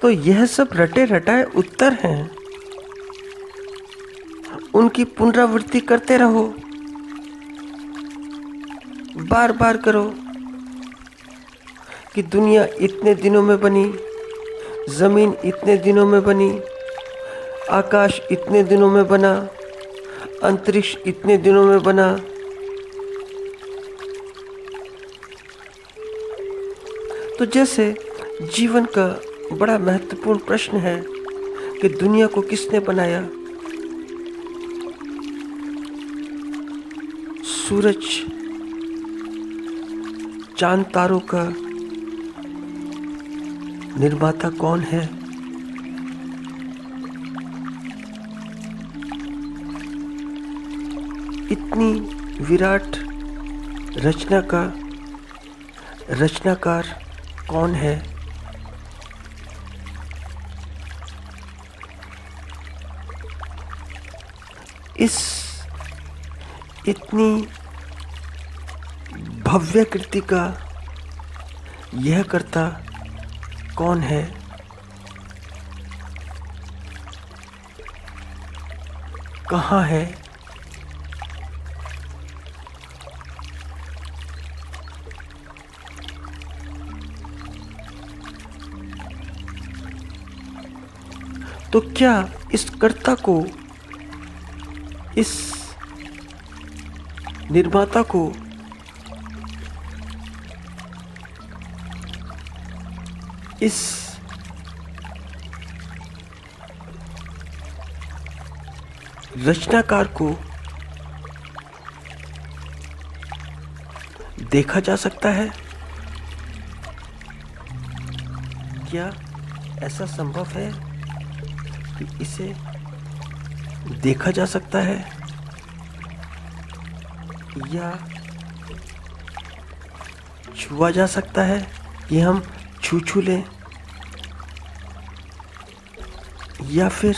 तो यह सब रटे रटाए उत्तर हैं, उनकी पुनरावृत्ति करते रहो, बार बार करो कि दुनिया इतने दिनों में बनी, जमीन इतने दिनों में बनी, आकाश इतने दिनों में बना, अंतरिक्ष इतने दिनों में बना। तो जैसे जीवन का बड़ा महत्वपूर्ण प्रश्न है कि दुनिया को किसने बनाया, सूरज, चांद, तारों का निर्माता कौन है? इतनी विराट रचना का रचनाकार कौन है? इस इतनी भव्य कृति का यह कर्ता कौन है? कहाँ है? तो क्या इस कर्ता को, इस निर्माता को इस रचनाकार को देखा जा सकता है? क्या ऐसा संभव है कि इसे देखा जा सकता है या छुआ जा सकता है कि हम छू लें, या फिर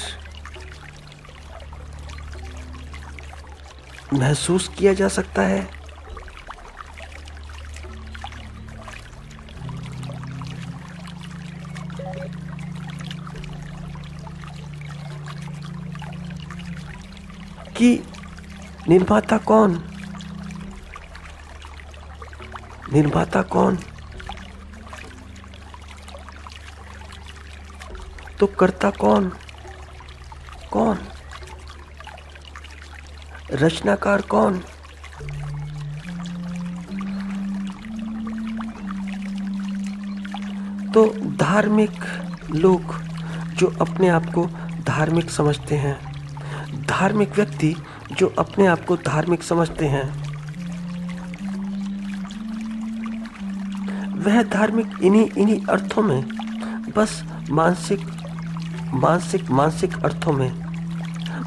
महसूस किया जा सकता है? कि निर्माता कौन? निर्माता कौन? तो कर्ता कौन? कौन? रचनाकार कौन? तो धार्मिक लोग जो अपने आप को धार्मिक समझते हैं, धार्मिक व्यक्ति जो अपने आप को धार्मिक समझते हैं, वह धार्मिक इन्हीं अर्थों में, बस मानसिक अर्थों में,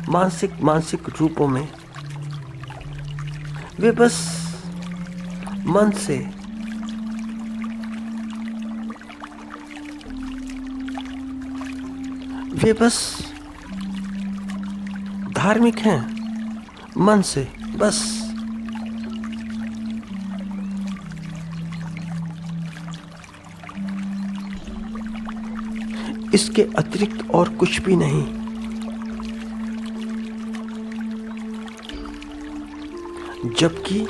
मानसिक रूपों में, वे बस मन से वे बस धार्मिक हैं, मन से बस। इसके अतिरिक्त और कुछ भी नहीं। जबकि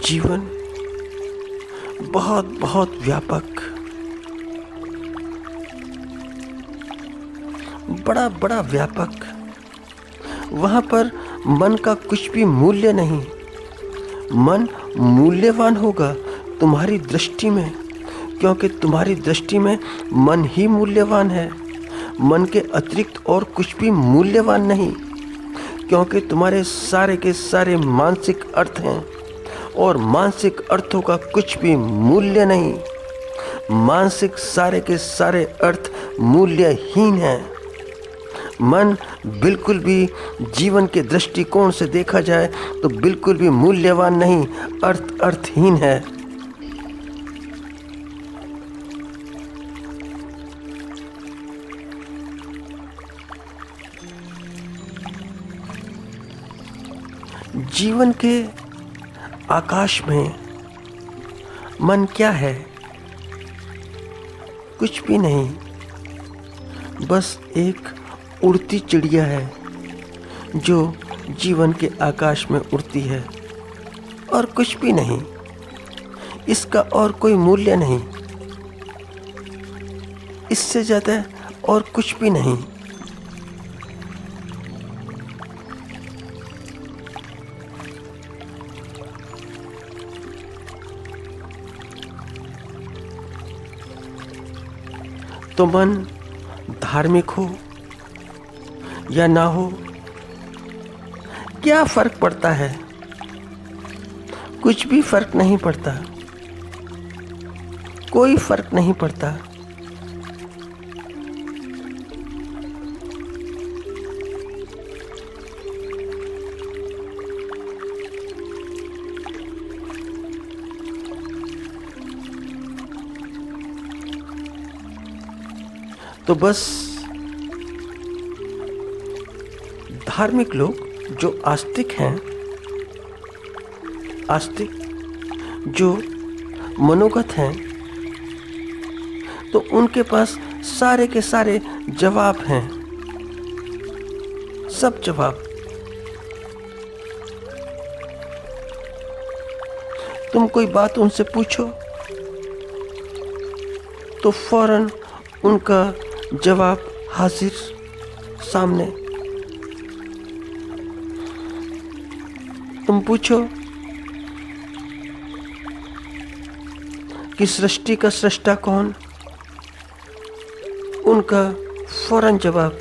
जीवन बहुत व्यापक, बड़ा व्यापक, वहाँ पर मन का कुछ भी मूल्य नहीं। मन मूल्यवान होगा तुम्हारी दृष्टि में, क्योंकि तुम्हारी दृष्टि में मन ही मूल्यवान है। मन के अतिरिक्त और कुछ भी मूल्यवान नहीं, क्योंकि तुम्हारे सारे के सारे मानसिक अर्थ हैं और मानसिक अर्थों का कुछ भी मूल्य नहीं। मानसिक सारे के सारे अर्थ मूल्यहीन हैं। मन बिल्कुल भी जीवन के दृष्टिकोण से देखा जाए तो बिल्कुल भी मूल्यवान नहीं, अर्थहीन है। जीवन के आकाश में मन क्या है? कुछ भी नहीं, बस एक उड़ती चिड़िया है जो जीवन के आकाश में उड़ती है, और कुछ भी नहीं। इसका और कोई मूल्य नहीं, इससे ज़्यादा और कुछ भी नहीं। तो मन धार्मिक हो या ना हो, क्या फर्क पड़ता है? कुछ भी फर्क नहीं पड़ता, कोई फर्क नहीं पड़ता। तो बस धार्मिक लोग जो आस्तिक हैं, आस्तिक जो मनोगत हैं, तो उनके पास सारे के सारे जवाब हैं, सब जवाब। तुम कोई बात उनसे पूछो तो फौरन उनका जवाब हाजिर सामने। तुम पूछो कि सृष्टि का सृष्टा कौन, उनका फौरन जवाब,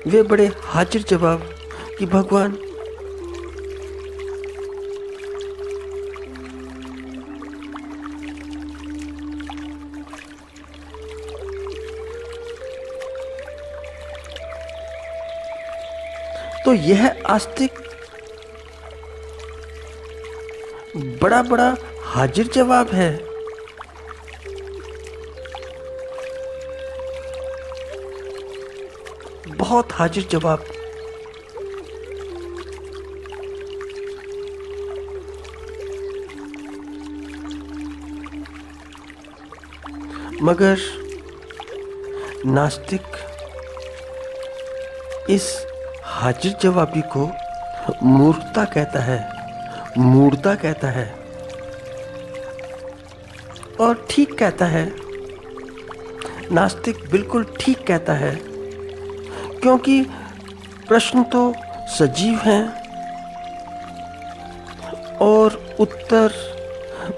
वे बड़े हाजिर जवाब कि भगवान। तो यह आस्तिक बड़ा बड़ा हाजिर जवाब है। बहुत हाजिर जवाब। मगर नास्तिक इस हाजिर जवाबी को मूर्खता कहता है, मूर्खता कहता है, और ठीक कहता है। नास्तिक बिल्कुल ठीक कहता है, क्योंकि प्रश्न तो सजीव हैं और उत्तर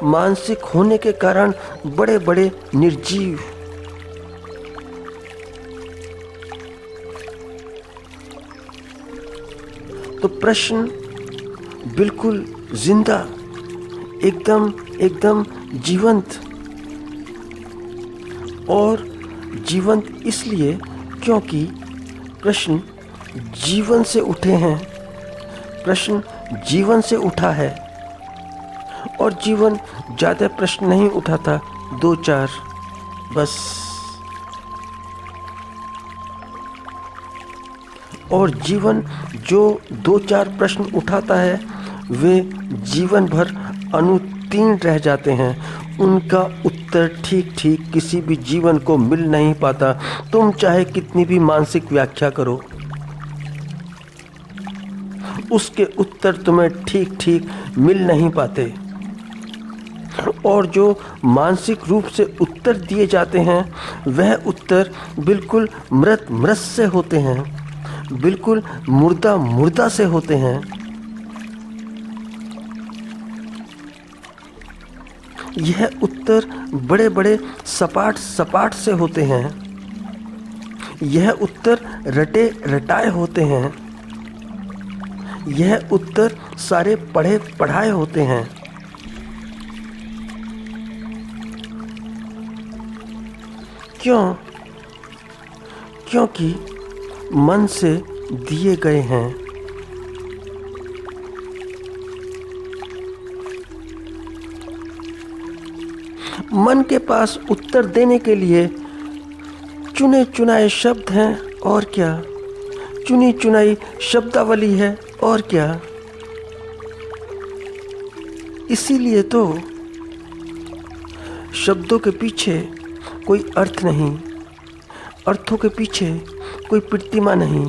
मानसिक होने के कारण बड़े बड़े निर्जीव। तो प्रश्न बिल्कुल जिंदा, एकदम एकदम जीवंत। और जीवंत इसलिए क्योंकि प्रश्न जीवन से उठे हैं, प्रश्न जीवन से उठा है। और जीवन ज़्यादा प्रश्न नहीं उठाता, 2-4 बस। और जीवन जो 2-4 प्रश्न उठाता है वे जीवन भर अनुत्तीर्ण रह जाते हैं। उनका उत्तर ठीक ठीक किसी भी जीवन को मिल नहीं पाता, तुम चाहे कितनी भी मानसिक व्याख्या करो, उसके उत्तर तुम्हें ठीक ठीक मिल नहीं पाते। और जो मानसिक रूप से उत्तर दिए जाते हैं वह उत्तर बिल्कुल मृत मृत से होते हैं, बिल्कुल मुर्दा मुर्दा से होते हैं। यह उत्तर बड़े बड़े सपाट सपाट से होते हैं, यह उत्तर रटे रटाए होते हैं, यह उत्तर सारे पढ़े पढ़ाए होते हैं। क्यों? क्योंकि मन से दिए गए हैं। मन के पास उत्तर देने के लिए चुने चुनाए शब्द हैं, और क्या, चुनी चुनाई शब्दावली है, और क्या। इसीलिए तो शब्दों के पीछे कोई अर्थ नहीं, अर्थों के पीछे कोई प्रतिमा नहीं।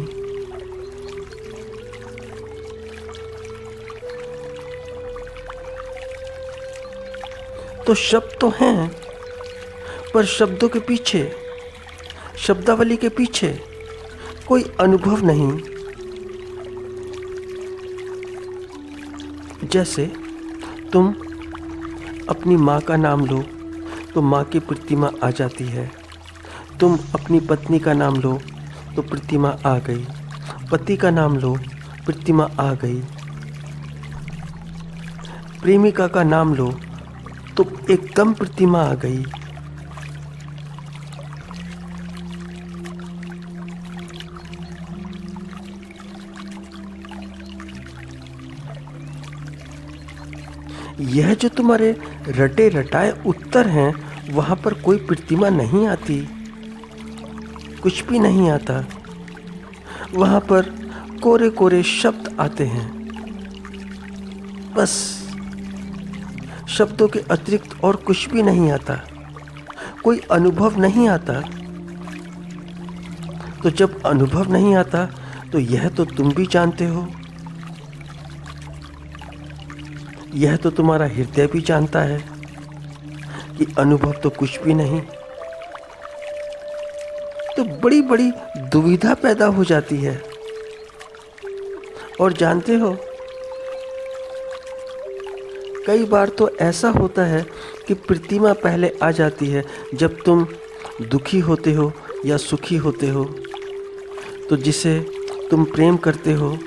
तो शब्द तो हैं, पर शब्दों के पीछे, शब्दावली के पीछे कोई अनुभव नहीं। जैसे तुम अपनी माँ का नाम लो तो माँ की प्रतिमा आ जाती है, तुम अपनी पत्नी का नाम लो तो प्रतिमा आ गई, पति का नाम लो प्रतिमा आ गई, प्रेमिका का नाम लो तो एकदम प्रतिमा आ गई। यह जो तुम्हारे रटे रटाए उत्तर हैं, वहाँ पर कोई प्रतिमा नहीं आती, कुछ भी नहीं आता। वहाँ पर कोरे कोरे शब्द आते हैं, बस शब्दों के अतिरिक्त और कुछ भी नहीं आता, कोई अनुभव नहीं आता। तो जब अनुभव नहीं आता तो यह तो तुम भी जानते हो, यह तो तुम्हारा हृदय भी जानता है कि अनुभव तो कुछ भी नहीं। तो बड़ी बड़ी दुविधा पैदा हो जाती है। और जानते हो, कई बार तो ऐसा होता है कि प्रतिमा पहले आ जाती है जब तुम दुखी होते हो या सुखी होते हो। तो जिसे तुम प्रेम करते हो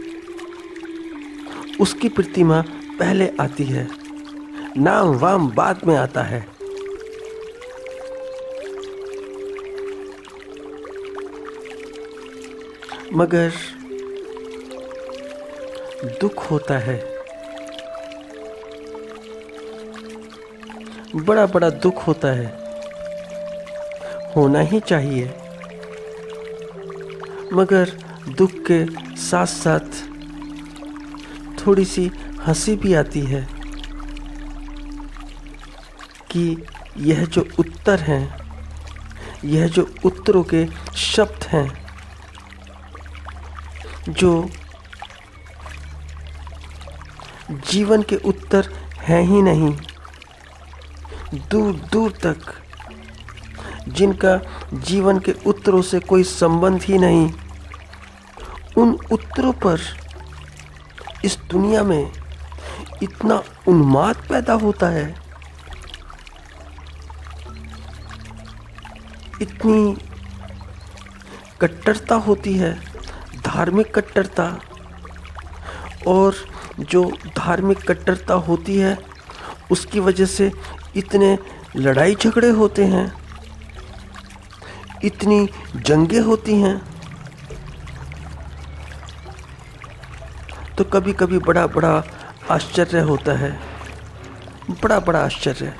उसकी प्रतिमा पहले आती है, नाम वाम बाद में आता है। मगर दुख होता है, बड़ा बड़ा दुख होता है, होना ही चाहिए। मगर दुख के साथ साथ थोड़ी सी हंसी भी आती है कि यह जो उत्तर हैं, यह जो उत्तरों के शब्द हैं, जो जीवन के उत्तर हैं ही नहीं, दूर दूर तक जिनका जीवन के उत्तरों से कोई संबंध ही नहीं, उन उत्तरों पर इस दुनिया में इतना उन्माद पैदा होता है, इतनी कट्टरता होती है, धार्मिक कट्टरता। और जो धार्मिक कट्टरता होती है उसकी वजह से इतने लड़ाई झगड़े होते हैं, इतनी जंगें होती हैं। तो कभी कभी बड़ा बड़ा आश्चर्य होता है, बड़ा बड़ा आश्चर्य।